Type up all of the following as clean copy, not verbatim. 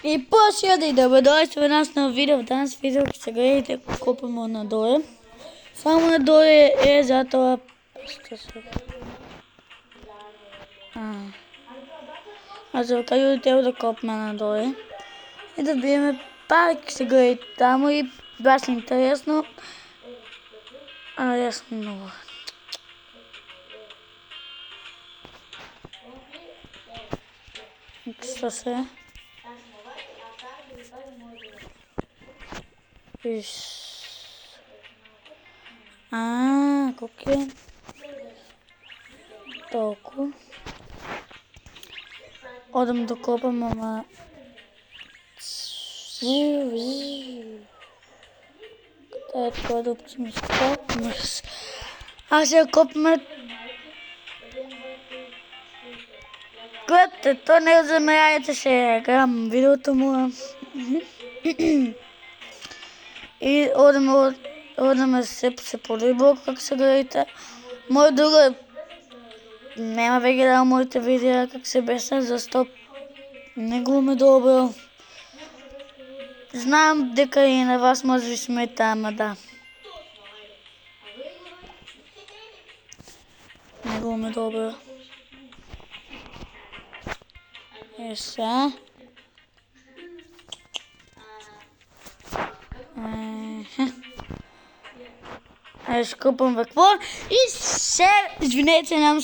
И после да добродојство нас на видео. Данас видео ќе се гледате копаме надоле. Само надоле е затоа што се. За кај треба да копаме надоле. И да биеме парк се гледате таму и баш интересно. Јас сум многу. Што се? Колко е? Толку. Одам да копам, ама... Каде е това да ми скопам? Аз ја копаме... Гледате, то не замерајте се, гледам видеото му. И одаме се подобро како се гледате. Мој друга нема веќе да моите видеа како се беса, зашто не глуми добро. Знам дека и на вас може ви смета, ама да. Не глуми добро. Еса. Скупам вакво и се, извинете, нам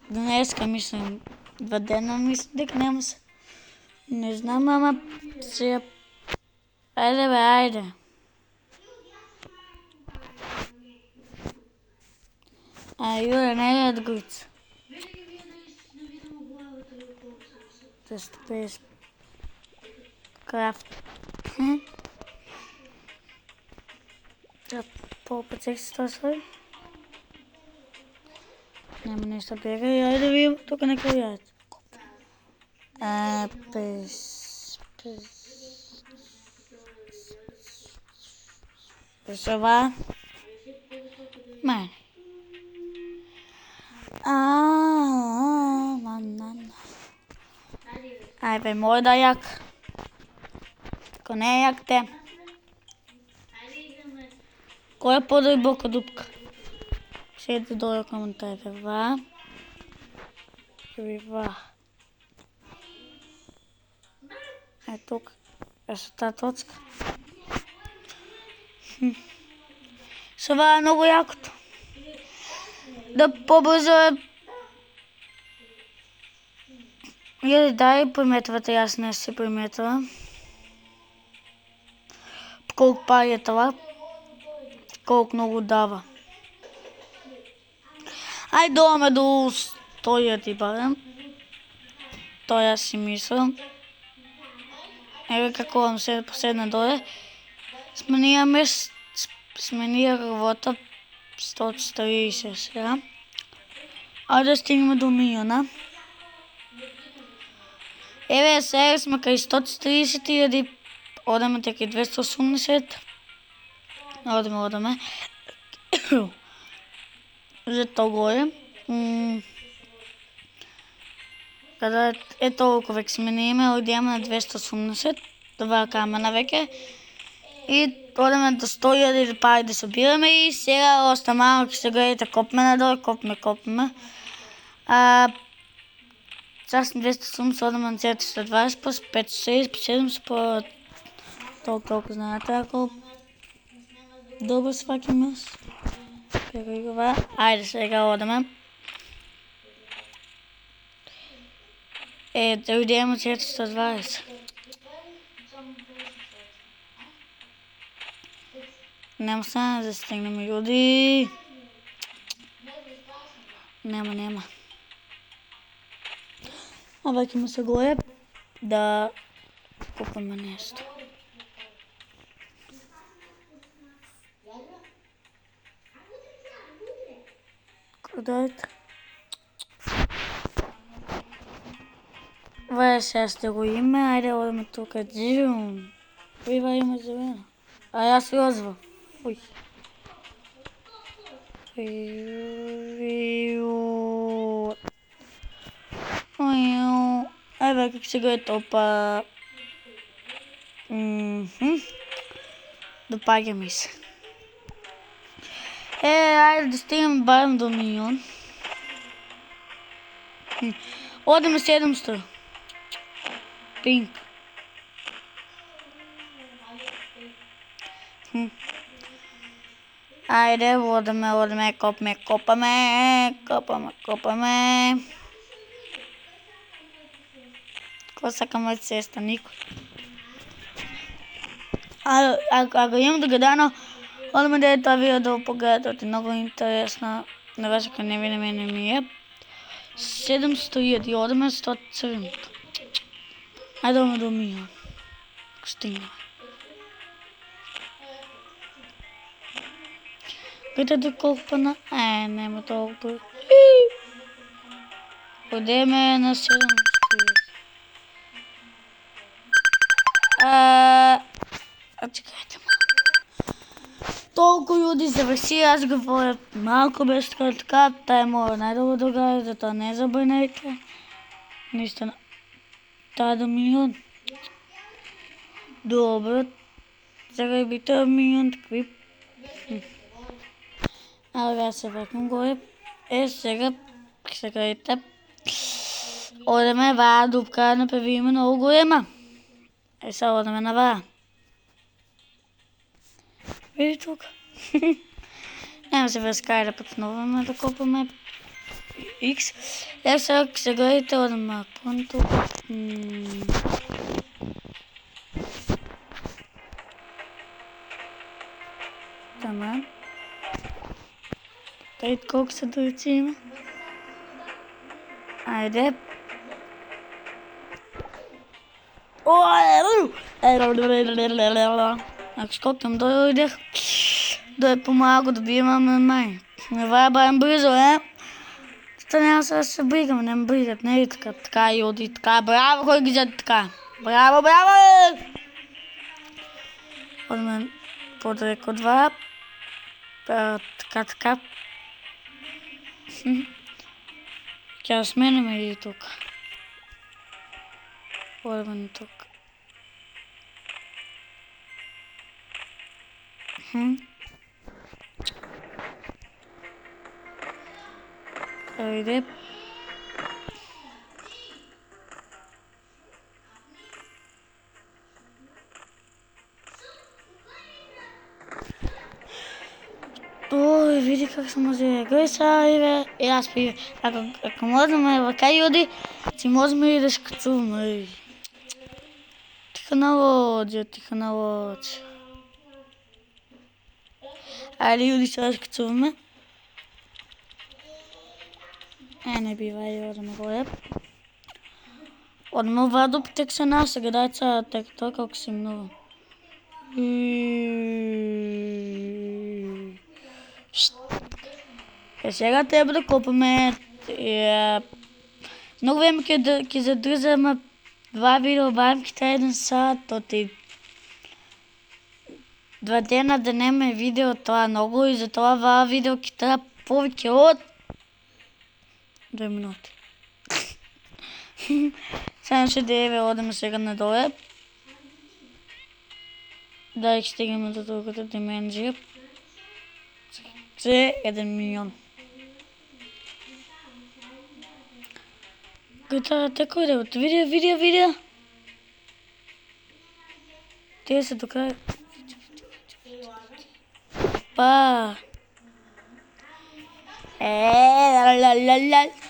днеска мислам, 2 дена мислам дека нема се. Не знам, ама се. Ајде бе, ајде. Јуре, не е одгујца. 250 крафт. Попет екстра свој. Нема нешто бега и ајде видим тука некој јајца. Ова. Мај. Ајде, мој да јак. Ако не е јак те. Кој е подојбока дупка? Седи долу коментарите. Ва. Е тук. Е со таа точка. Со ова е многу јакото. Да побрзо е. Дај приметувате, јас не се приметувам. Колку пари е това? Колку многу дава. Ајде доаме до 100.000 барем. Тоа јас си мислам. Еве како вам се поседна доле. Сменија рвота 130 сега. Ајде стигнеме до милиона. Еве сега сме кај 130.000. Одаме теки 280. Одаме. Зато горе. Када е толку век смениме, одиме на 280. Това камена веќе. И одаме до 100.000 пари да собираме и сега оста малко ќе се гледате копме надолу, копме. Сейчас 280, одаме на 420, плюс 560, 700, толку знаете, ако добро свакиме. Ајде сега одаме. Да идеме 420. Нема стане да стигнеме, ljudi. Нема. Ваќаме се горе да купиме нешто. Кадајте. Ова е сега го име, ајде одеме тука. Ива има зелена. А јас розова. Уј. Еве како се гледа, опа. Допаѓа ми се. Ајде да стигнем барем до милион. Одеме 700. Пинк. Ајде, одеме, копаме. Кој сака мојата сестра? Никој. Ако имам догадано, одеме да е тоа видео да го погледате, многу интересно. Не беше кај не види мене ми е. 700 одеме 100 црвеното. Ајде одеме до милион. Стигнеме. Гледате колку пана... нема толку. Одеме на 700. Чекайте малко. Толку луѓе заврши разговор, малку беше така, таа е моја најдобра другарка, затоа не забринете. Наистина. Таа до милион. Добро. Сега бите милион такви. Ага, се вракам горе. Сега ете. Одеме ваа дупка, направиме многу голема. Сега одеме на ваа. Види тука. Нема се врскај да потноваме да копаме X. Сега ете одеме пон тука. Тама. Кајде колку се дурци има? Ајде. Ако скокнем дојдех, да е помалку да имаме мај. Не ваа барем брзо, Тоа нема се да се бригаме, не ме бригат, не е така. Така јуди, така, браво кој ги зет така. Браво! Одеме подреко од ваа. Така. Ќе ја смениме и тука. Одеме на тука. Ајде. Ој, види как се може да играј сега, и јас пиве. Ако можеме вака јуди, си можеме и да шкацуваме. Тиха на лоѓа. Ајде јуди сега шкацуваме. Не бива, одеме горе. Одеме оваа дупка се насега, дај сега тоа колку си многу. Сега треба да копаме. Многу време ќе задржаме два видео во рамките 1 сат, оти 2 дена да нема видео, тоа многу и затоа ваа видео ќе треба повеќе од 2 минути. Само ще деве, одеме сега надоле. Да ќе стигнеме до другата димензија. Се 1 милион. Те кој да видео. Тие се до крај. Па.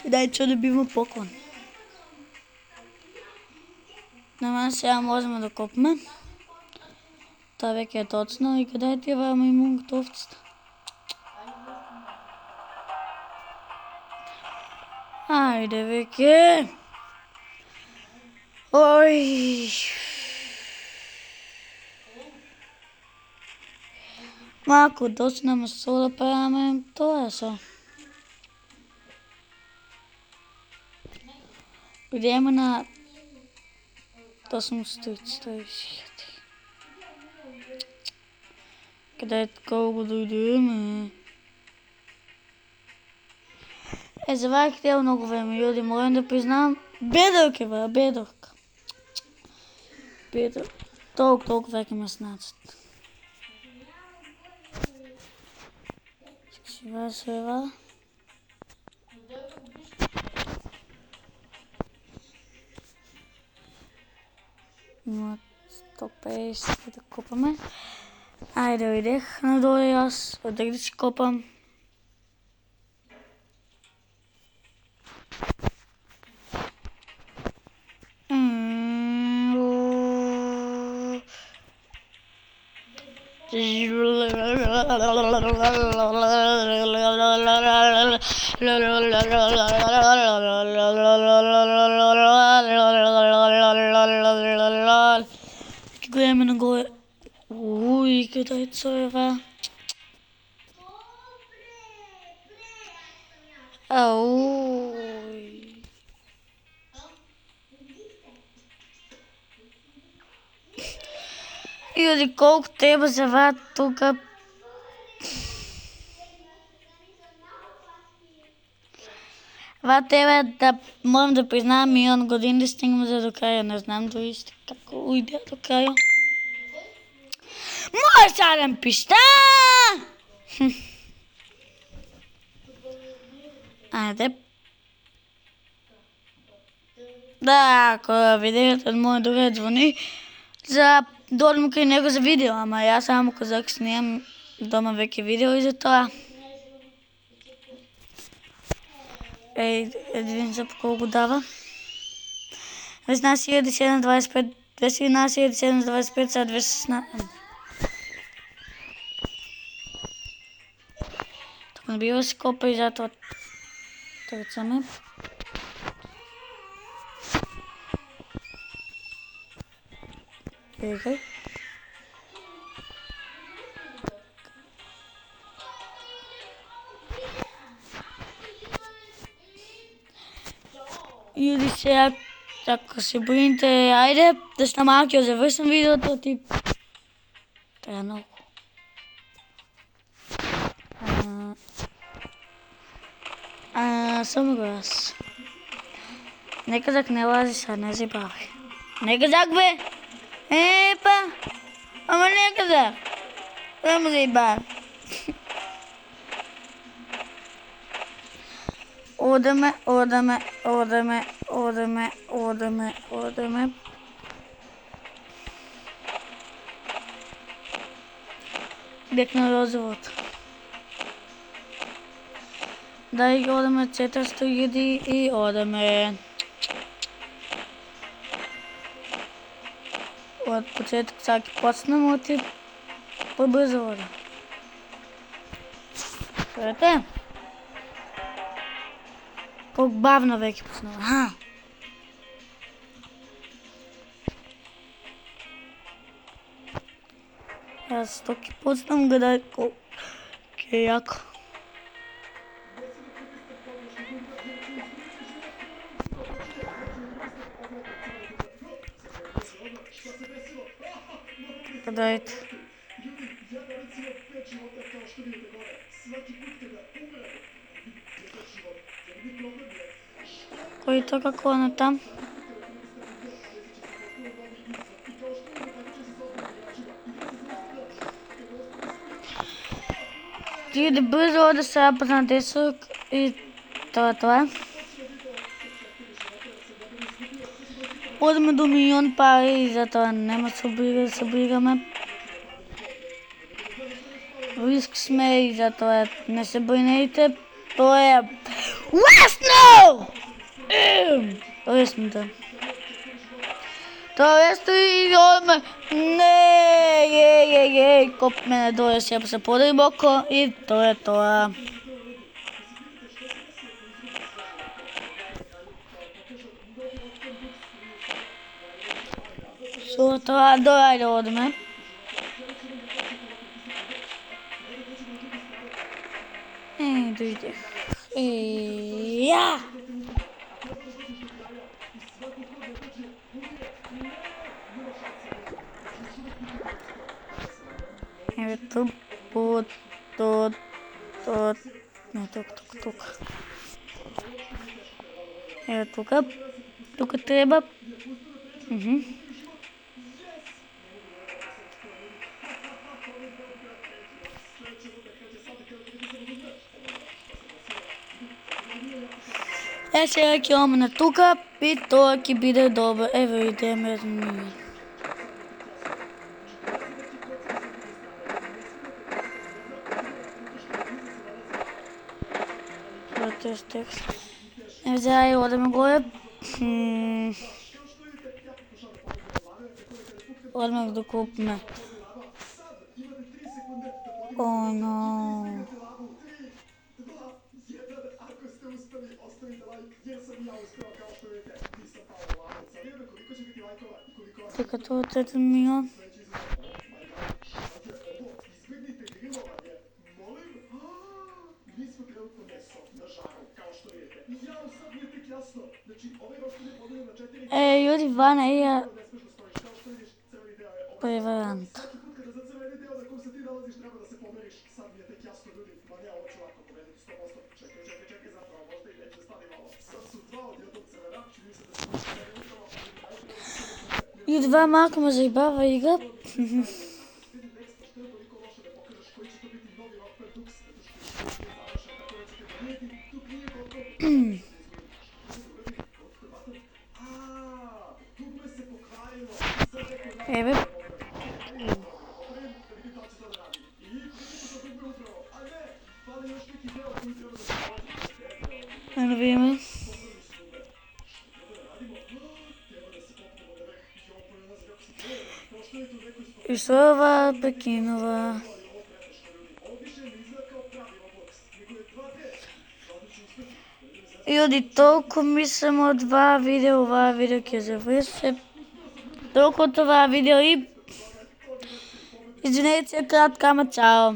Дај што да бива поклон. Нема сега можеме да копме. Тоа веќе е точно и каде ти е вама имунката овцата? Ајде веќе. Ој. Малку доцнеме со да правиме тоа со. Идеме на 800. Каде колку дојдеме? За вака треба многу време, јуди, морам да признавам. Бедорка. толкова веќе ме снацат. Сега сева. Има 150 да копаме. Ајде, ојдех надоле јас, ојдех да си копам. Гледаме нагоре. Уй, кај цоева. Ауј. Јуди, колку треба за ват тука. Ват треба да морам да признавам 1.000.000 години да стигнем за до краја. Не знам дори како ујде до краја. Мој садам пишта! Ајде. Да, ако видеото од мој друг звони, за додам кај него за видео, ама јас само казах снимам дома веќе видео и за тоа. Видим за колку дава. 21725, 21725, сега 216. Тук не бива се копа и затоа трцаме. Егай. Или сега, ако се боите, ајде да сте малки, да завршам видеото, ти треба многу. Само го јас. Не казак не лази са, не зајбавај. Не казак бе! Епа! Ама не казак! Само зајбавај. Одеме. Бек на розовото. Дај одеме 400.000 и одеме. Од почеток сега ќе почнем, оти побрзо оде. Чуете? Колку бавно веќе почнува. Јас то ќе почнам, гледај колку ќе е јако. Гледајте. Кој тоа како на там? Ти да брзо оде сега на десок и тоа. Одеме до 1.000.000 пари и затоа нема да се бригаме. Риск сме и затоа не се бrinејте. Тоа е лесно! Лесно да. Тоа лесно и одме. Не, копме надоле сега се подибоко и тоа е тоа. Со тоа доајде одме. Дојде. Ја! Еве тук, не, тук. Еве тука треба. сега ќе омна тука и тоа ќе биде добро. Ево идеме ние. Текст. Ево сега одеме горе. Одмах да купиме. Оно. Така тоа 3 милион. Јуди Вана е преварант. Јуди Вана малко ме заебава игра. Еве. Ено видиме. И што ова прекинува. Јуди, толку мислам од оваа видео ќе заврши. Толку од оваа видео и извинете се кратка, ама чао.